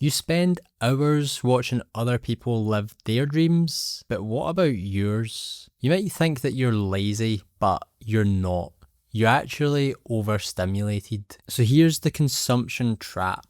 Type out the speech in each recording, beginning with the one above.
You spend hours watching other people live their dreams, but what about yours? You might think that you're lazy, but you're not. You're actually overstimulated. So here's the consumption trap.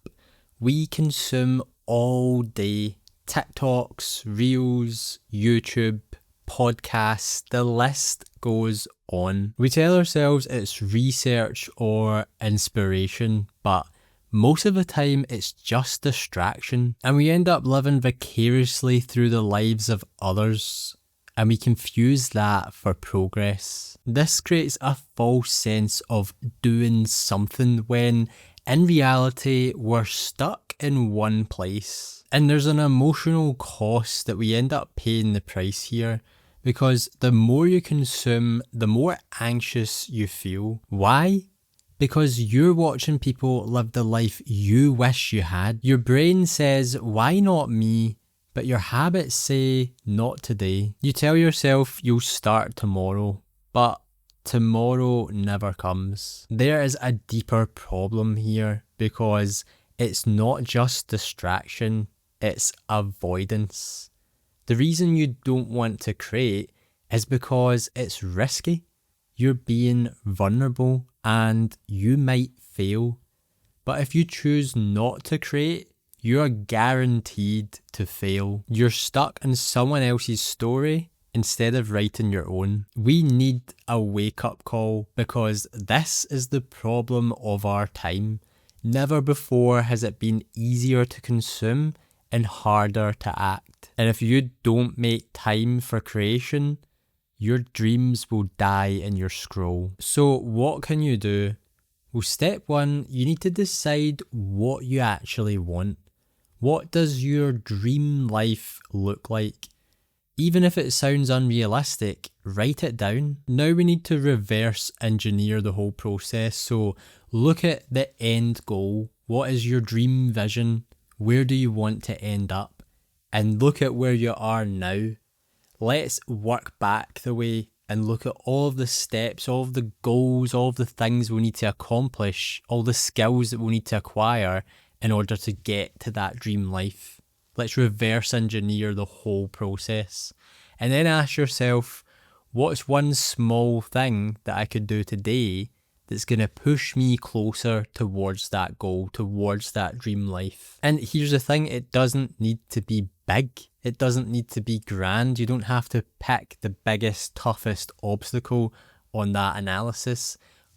We consume all day. TikToks, Reels, YouTube, podcasts, the list goes on. We tell ourselves it's research or inspiration, but most of the time it's just distraction, and we end up living vicariously through the lives of others, and we confuse that for progress. This creates a false sense of doing something when in reality we're stuck in one place. And there's an emotional cost that we end up paying the price here, because the more you consume, the more anxious you feel. Why? Because you're watching people live the life you wish you had. Your brain says, why not me? But your habits say, not today. You tell yourself you'll start tomorrow, but tomorrow never comes. There is a deeper problem here, because it's not just distraction, it's avoidance. The reason you don't want to create is because it's risky. You're being vulnerable and you might fail. But if you choose not to create, you're guaranteed to fail. You're stuck in someone else's story instead of writing your own. We need a wake-up call, because this is the problem of our time. Never before has it been easier to consume and harder to act. And if you don't make time for creation, your dreams will die in your scroll. So what can you do? Well, step one, you need to decide what you actually want. What does your dream life look like? Even if it sounds unrealistic, write it down. Now we need to reverse engineer the whole process. So look at the end goal. What is your dream vision? Where do you want to end up? And look at where you are now. Let's work back the way and look at all of the steps, all of the goals, all of the things we need to accomplish, all the skills that we'll need to acquire in order to get to that dream life. Let's reverse engineer the whole process. And then ask yourself, what's one small thing that I could do today that's going to push me closer towards that goal, towards that dream life? And here's the thing, it doesn't need to be big. It doesn't need to be grand. You don't have to pick the biggest, toughest obstacle on that analysis.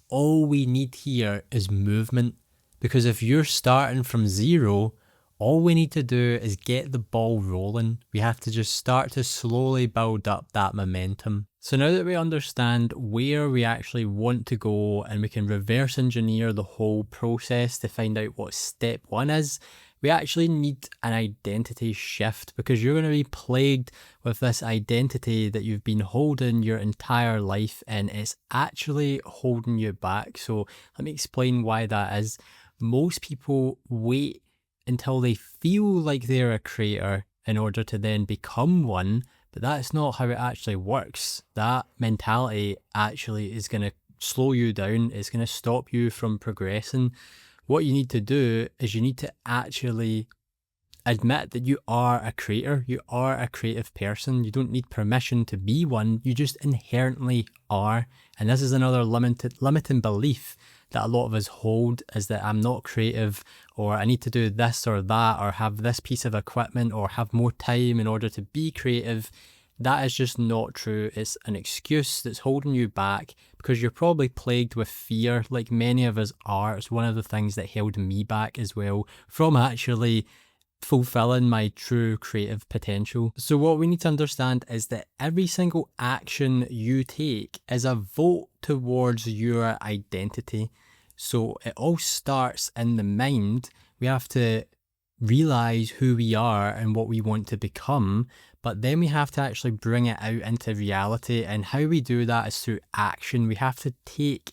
All we need here is movement. Because if you're starting from zero, all we need to do is get the ball rolling. We have to just start to slowly build up that momentum. So now that we understand where we actually want to go and we can reverse engineer the whole process to find out what step one is, we actually need an identity shift, because you're going to be plagued with this identity that you've been holding your entire life, and it's actually holding you back. So let me explain why that is. Most people wait until they feel like they're a creator in order to then become one, but that's not how it actually works. That mentality actually is going to slow you down. It's going to stop you from progressing. What you need to do is you need to actually admit that you are a creator. You are a creative person. You don't need permission to be one. You just inherently are. And this is another limiting belief that a lot of us hold, is that I'm not creative, or I need to do this or that, or have this piece of equipment, or have more time in order to be creative. That is just not true. It's an excuse that's holding you back, because you're probably plagued with fear, like many of us are. It's one of the things that held me back as well from actually fulfilling my true creative potential. So what we need to understand is that every single action you take is a vote towards your identity. So it all starts in the mind. We have to realize who we are and what we want to become, but then we have to actually bring it out into reality. And how we do that is through action. We have to take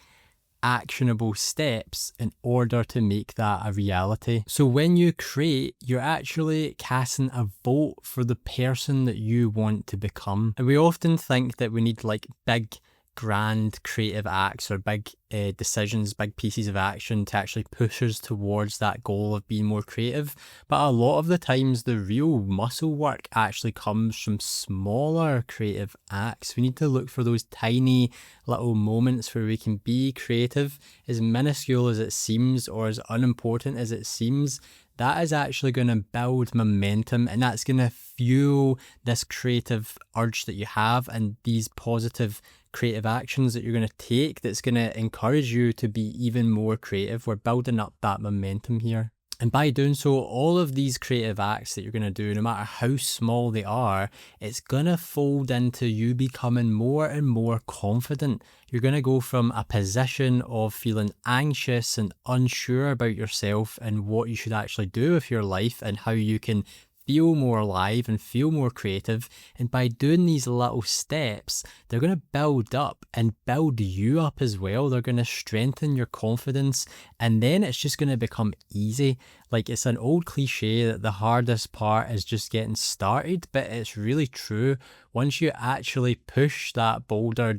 actionable steps in order to make that a reality. So when you create, you're actually casting a vote for the person that you want to become. And we often think that we need like big grand creative acts or big decisions, big pieces of action to actually push us towards that goal of being more creative. But a lot of the times, the real muscle work actually comes from smaller creative acts. We need to look for those tiny little moments where we can be creative, as minuscule as it seems or as unimportant as it seems. That is actually going to build momentum, and that's going to fuel this creative urge that you have and these positive creative actions that you're going to take. That's going to encourage you to be even more creative. We're building up that momentum here. And by doing so, all of these creative acts that you're going to do, no matter how small they are, it's going to fold into you becoming more and more confident. You're going to go from a position of feeling anxious and unsure about yourself and what you should actually do with your life and how you can feel more alive and feel more creative. And by doing these little steps, they're going to build up and build you up as well. They're going to strengthen your confidence, and then it's just going to become easy. Like, it's an old cliche that the hardest part is just getting started, but it's really true. Once you actually push that boulder,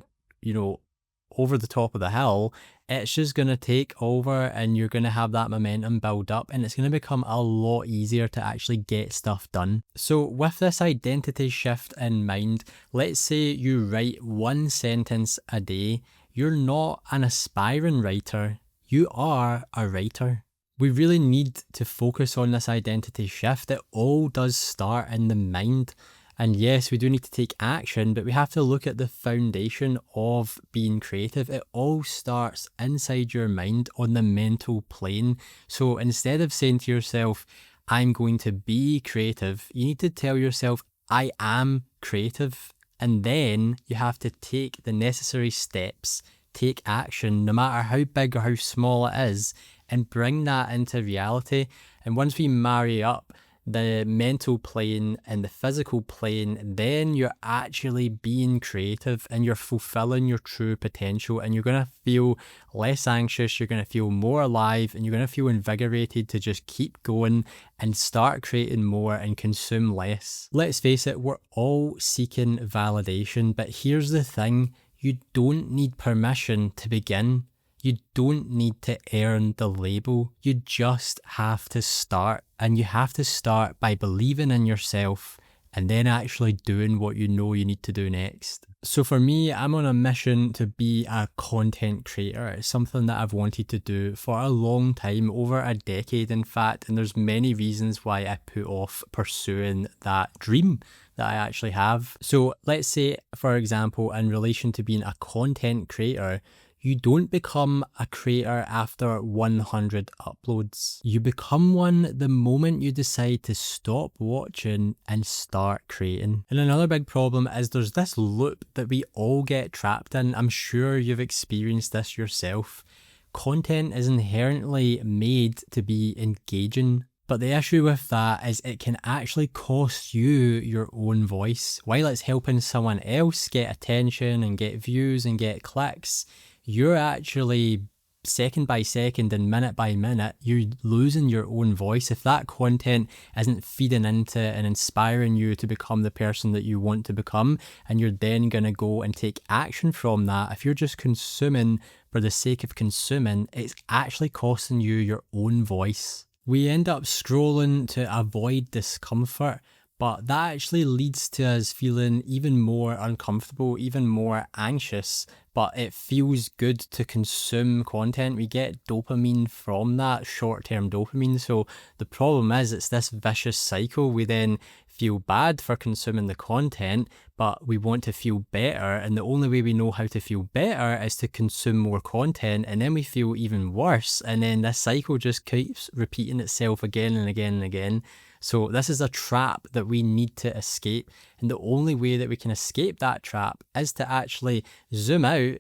over the top of the hill, it's just going to take over and you're going to have that momentum build up, and it's going to become a lot easier to actually get stuff done. So with this identity shift in mind, let's say you write one sentence a day. You're not an aspiring writer, you are a writer. We really need to focus on this identity shift. It all does start in the mind. And yes, we do need to take action, but we have to look at the foundation of being creative. It all starts inside your mind on the mental plane. So instead of saying to yourself, I'm going to be creative, you need to tell yourself, I am creative. And then you have to take the necessary steps, take action, no matter how big or how small it is, and bring that into reality. And once we marry up the mental plane and the physical plane, then you're actually being creative and you're fulfilling your true potential, and you're going to feel less anxious, you're going to feel more alive, and you're going to feel invigorated to just keep going and start creating more and consume less. Let's face it, we're all seeking validation, but here's the thing, you don't need permission to begin. You don't need to earn the label. You just have to start, and you have to start by believing in yourself and then actually doing what you know you need to do next. So for me, I'm on a mission to be a content creator. It's something that I've wanted to do for a long time, over a decade in fact, and there's many reasons why I put off pursuing that dream that I actually have. So let's say, for example, in relation to being a content creator, you don't become a creator after 100 uploads. You become one the moment you decide to stop watching and start creating. And another big problem is there's this loop that we all get trapped in. I'm sure you've experienced this yourself. Content is inherently made to be engaging, but the issue with that is it can actually cost you your own voice. While it's helping someone else get attention and get views and get clicks, you're actually, second by second and minute by minute, you're losing your own voice. If that content isn't feeding into and inspiring you to become the person that you want to become, and you're then going to go and take action from that, if you're just consuming for the sake of consuming, it's actually costing you your own voice. We end up scrolling to avoid discomfort, but that actually leads to us feeling even more uncomfortable, even more anxious, but it feels good to consume content. We get dopamine from that, short-term dopamine. So the problem is it's this vicious cycle. We then feel bad for consuming the content, but we want to feel better. And the only way we know how to feel better is to consume more content. And then we feel even worse. And then this cycle just keeps repeating itself again and again and again. So this is a trap that we need to escape. And the only way that we can escape that trap is to actually zoom out,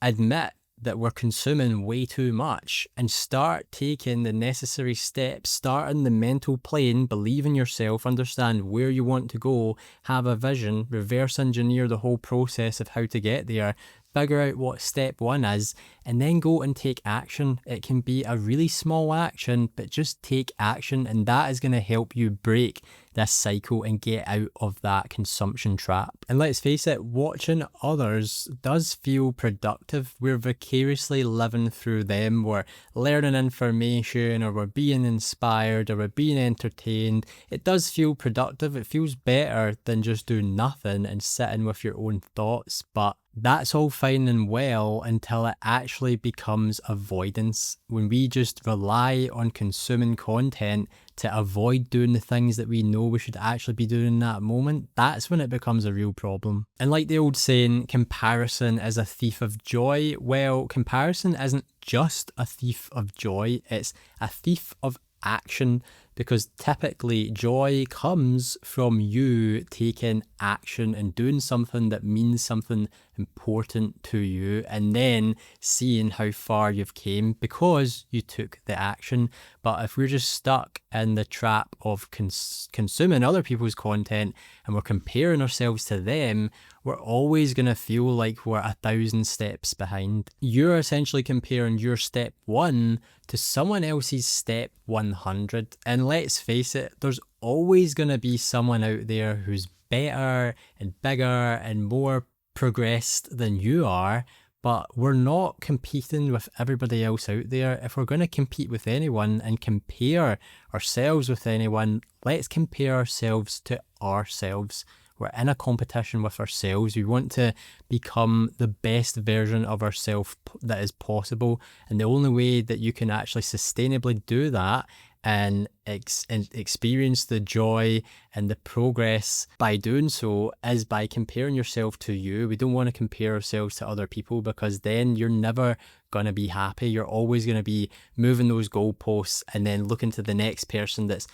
admit that we're consuming way too much, and start taking the necessary steps, start in the mental plane, believe in yourself, understand where you want to go, have a vision, reverse engineer the whole process of how to get there, figure out what step one is, and then go and take action. It can be a really small action, but just take action, and that is going to help you break this cycle and get out of that consumption trap. And let's face it, watching others does feel productive. We're vicariously living through them, we're learning information, or we're being inspired, or we're being entertained. It does feel productive. It feels better than just doing nothing and sitting with your own thoughts, but that's all fine and well until it actually becomes avoidance. When we just rely on consuming content to avoid doing the things that we know we should actually be doing in that moment, that's when it becomes a real problem. And like the old saying, comparison is a thief of joy. Well, comparison isn't just a thief of joy, it's a thief of action, because typically joy comes from you taking action and doing something that means something important to you, and then seeing how far you've came because you took the action. But if we're just stuck in the trap of consuming other people's content and we're comparing ourselves to them, we're always going to feel like we're 1,000 steps behind. You're essentially comparing your step 1 to someone else's step 100. And let's face it, there's always going to be someone out there who's better and bigger and more progressed than you are. But we're not competing with everybody else out there. If we're going to compete with anyone and compare ourselves with anyone, let's compare ourselves to ourselves. We're in a competition with ourselves. We want to become the best version of ourselves that is possible. And the only way that you can actually sustainably do that and experience the joy and the progress by doing so is by comparing yourself to you. We don't want to compare ourselves to other people, because then you're never going to be happy. You're always going to be moving those goalposts and then looking to the next person that's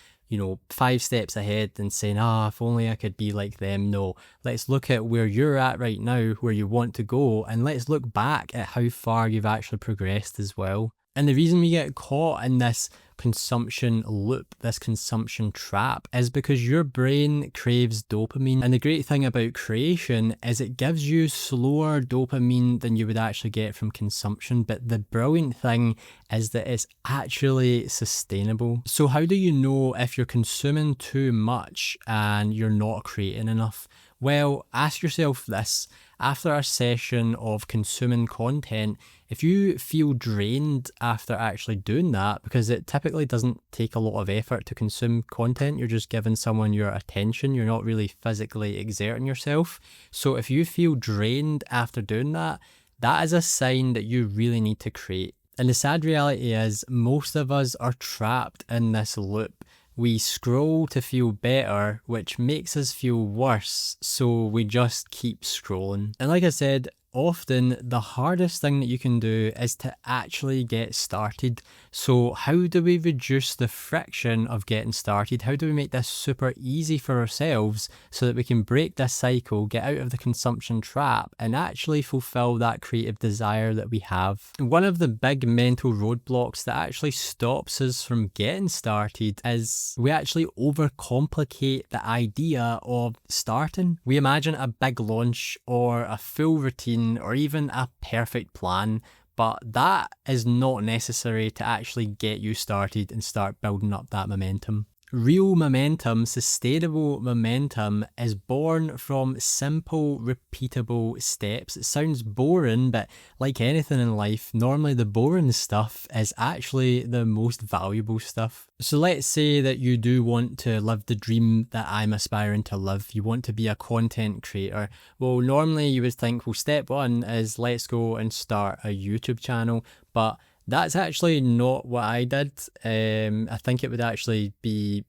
5 steps ahead and saying, if only I could be like them. No, let's look at where you're at right now, where you want to go, and let's look back at how far you've actually progressed as well. And the reason we get caught in this consumption loop, this consumption trap, is because your brain craves dopamine. And the great thing about creation is it gives you slower dopamine than you would actually get from consumption. But the brilliant thing is that it's actually sustainable. So how do you know if you're consuming too much and you're not creating enough? Well, ask yourself this. After a session of consuming content, if you feel drained after actually doing that, because it typically doesn't take a lot of effort to consume content, you're just giving someone your attention, you're not really physically exerting yourself. So if you feel drained after doing that, that is a sign that you really need to create. And the sad reality is most of us are trapped in this loop. We scroll to feel better, which makes us feel worse, so we just keep scrolling. And like I said, often the hardest thing that you can do is to actually get started. So how do we reduce the friction of getting started? How do we make this super easy for ourselves so that we can break this cycle, get out of the consumption trap, and actually fulfill that creative desire that we have? One of the big mental roadblocks that actually stops us from getting started is we actually overcomplicate the idea of starting. We imagine a big launch or a full routine or even a perfect plan, but that is not necessary to actually get you started and start building up that momentum. Real momentum, sustainable momentum, is born from simple, repeatable steps. It sounds boring, but like anything in life, normally the boring stuff is actually the most valuable stuff. So let's say that you do want to live the dream that I'm aspiring to live. You want to be a content creator. Well, normally you would think, well, step 1 is let's go and start a YouTube channel, but that's actually not what I did. I think it would actually be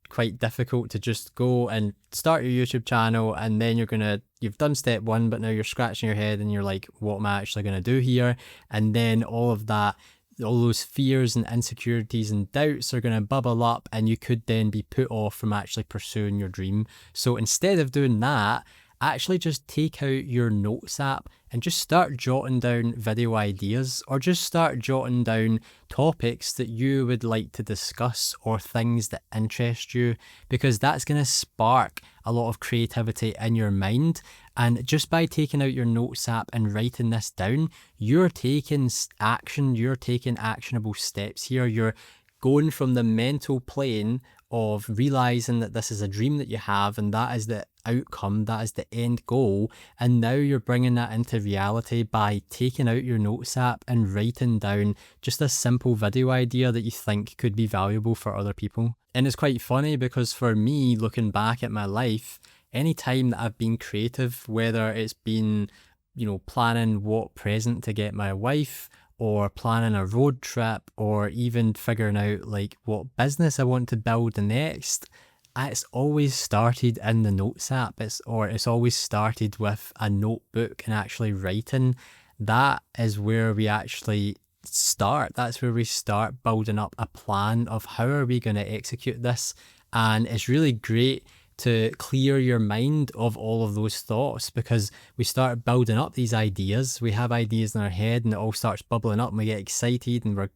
quite difficult to just go and start your YouTube channel and then you've done step 1, but now you're scratching your head and you're like, what am I actually going to do here? And then all those fears and insecurities and doubts are going to bubble up, and you could then be put off from actually pursuing your dream. So instead of doing that, actually just take out your notes app and just start jotting down video ideas, or just start jotting down topics that you would like to discuss or things that interest you, because that's going to spark a lot of creativity in your mind. And just by taking out your notes app and writing this down, you're taking action, you're taking actionable steps here. You're going from the mental plane of realizing that this is a dream that you have and that is the outcome, that is the end goal, and now you're bringing that into reality by taking out your notes app and writing down just a simple video idea that you think could be valuable for other people. And it's quite funny because for me, looking back at my life, any time that I've been creative, whether it's been, planning what present to get my wife, or planning a road trip, or even figuring out like what business I want to build next, it's always started in the notes app. It's always started with a notebook and actually writing. That is where we actually start. That's where we start building up a plan of how are we going to execute this. And it's really great to clear your mind of all of those thoughts, because we start building up these ideas. We have ideas in our head and it all starts bubbling up and we get excited and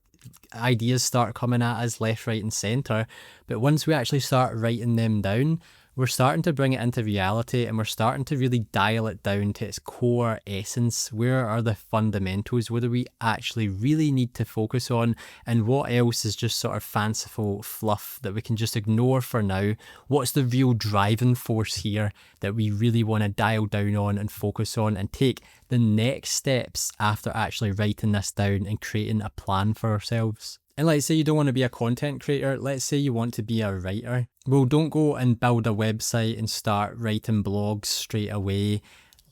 ideas start coming at us left, right and centre. But once we actually start writing them down, we're starting to bring it into reality and we're starting to really dial it down to its core essence. Where are the fundamentals? What do we actually really need to focus on? And what else is just sort of fanciful fluff that we can just ignore for now? What's the real driving force here that we really want to dial down on and focus on and take the next steps after actually writing this down and creating a plan for ourselves? And let's say you don't want to be a content creator, let's say you want to be a writer. Well, don't go and build a website and start writing blogs straight away.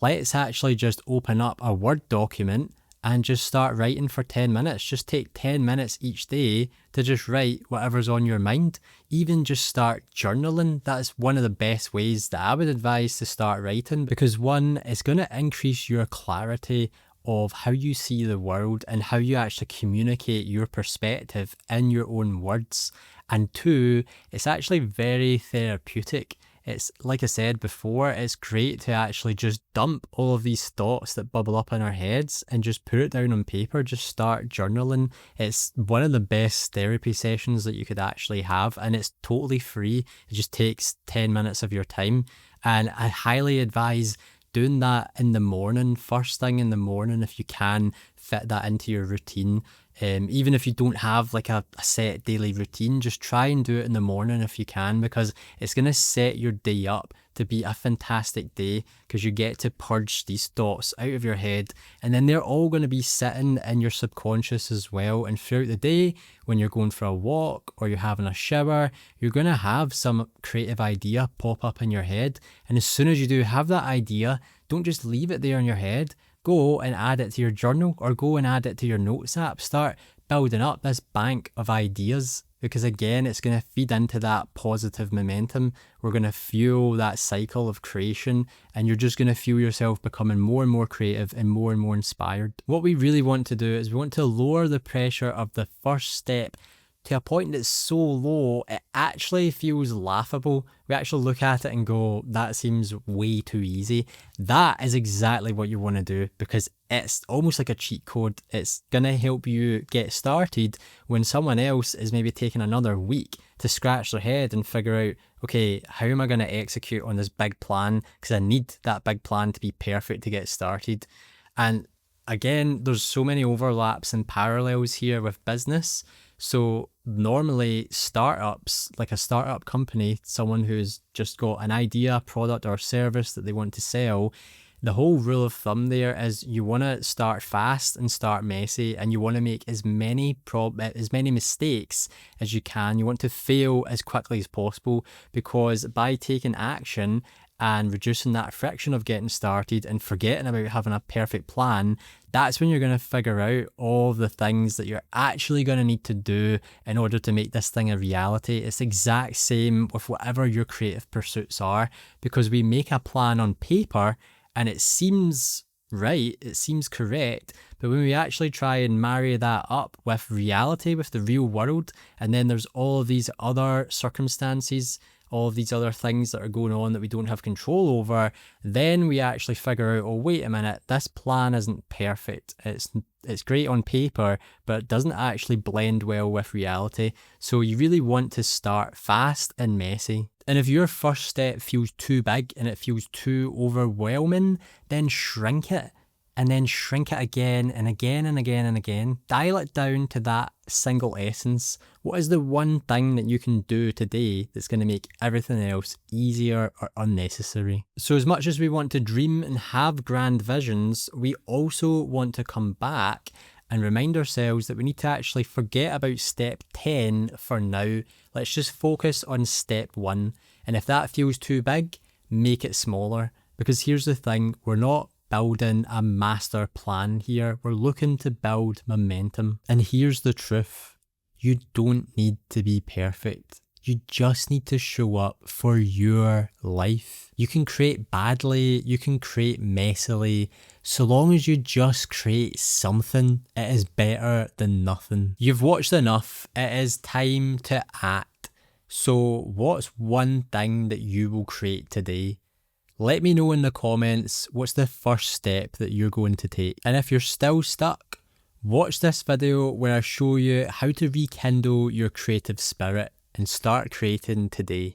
Let's actually just open up a Word document and just start writing for 10 minutes. Just take 10 minutes each day to just write whatever's on your mind. Even just start journaling. That's one of the best ways that I would advise to start writing, because one, it's going to increase your clarity of how you see the world and how you actually communicate your perspective in your own words. And two, it's actually very therapeutic. It's, like I said before, it's great to actually just dump all of these thoughts that bubble up in our heads and just put it down on paper, just start journaling. It's one of the best therapy sessions that you could actually have, and it's totally free. It just takes 10 minutes of your time. And I highly advise doing that in the morning, first thing in the morning, if you can fit that into your routine. Even if you don't have like a set daily routine, just try and do it in the morning if you can, because it's going to set your day up to be a fantastic day, because you get to purge these thoughts out of your head, and then they're all going to be sitting in your subconscious as well. And throughout the day, when you're going for a walk or you're having a shower, you're going to have some creative idea pop up in your head. And as soon as you do have that idea, don't just leave it there in your head. Go and add it to your journal, or go and add it to your notes app. Start building up this bank of ideas, because again, it's going to feed into that positive momentum. We're going to fuel that cycle of creation, and you're just going to feel yourself becoming more and more creative and more inspired. What we really want to do is we want to lower the pressure of the first step to a point that's so low it actually feels laughable. We actually look at it and go, that seems way too easy. That is exactly what you want to do, because it's almost like a cheat code. It's going to help you get started when someone else is maybe taking another week to scratch their head and figure out, okay, how am I going to execute on this big plan? Because I need that big plan to be perfect to get started. And again, there's so many overlaps and parallels here with business. So normally startups, like a startup company, someone who's just got an idea, product or service that they want to sell, the whole rule of thumb there is you want to start fast and start messy, and you want to make as many mistakes as you can. You want to fail as quickly as possible, because by taking action and reducing that friction of getting started and forgetting about having a perfect plan, that's when you're going to figure out all the things that you're actually going to need to do in order to make this thing a reality. It's the exact same with whatever your creative pursuits are, because we make a plan on paper and it seems right, it seems correct, but when we actually try and marry that up with reality, with the real world, and then there's all of these other circumstances all of these other things that are going on that we don't have control over, then we actually figure out, oh, wait a minute, this plan isn't perfect. It's great on paper, but it doesn't actually blend well with reality. So you really want to start fast and messy. And if your first step feels too big and it feels too overwhelming, then shrink it. And then shrink it again and again and again and again. Dial it down to that single essence. What is the one thing that you can do today that's going to make everything else easier or unnecessary? So as much as we want to dream and have grand visions, we also want to come back and remind ourselves that we need to actually forget about step 10 for now. Let's just focus on step 1. And if that feels too big, make it smaller. Because here's the thing, we're not building a master plan here. We're looking to build momentum. And here's the truth. You don't need to be perfect. You just need to show up for your life. You can create badly, you can create messily. So long as you just create something, it is better than nothing. You've watched enough. It is time to act. So what's one thing that you will create today? Let me know in the comments what's the first step that you're going to take. And if you're still stuck, watch this video where I show you how to rekindle your creative spirit and start creating today.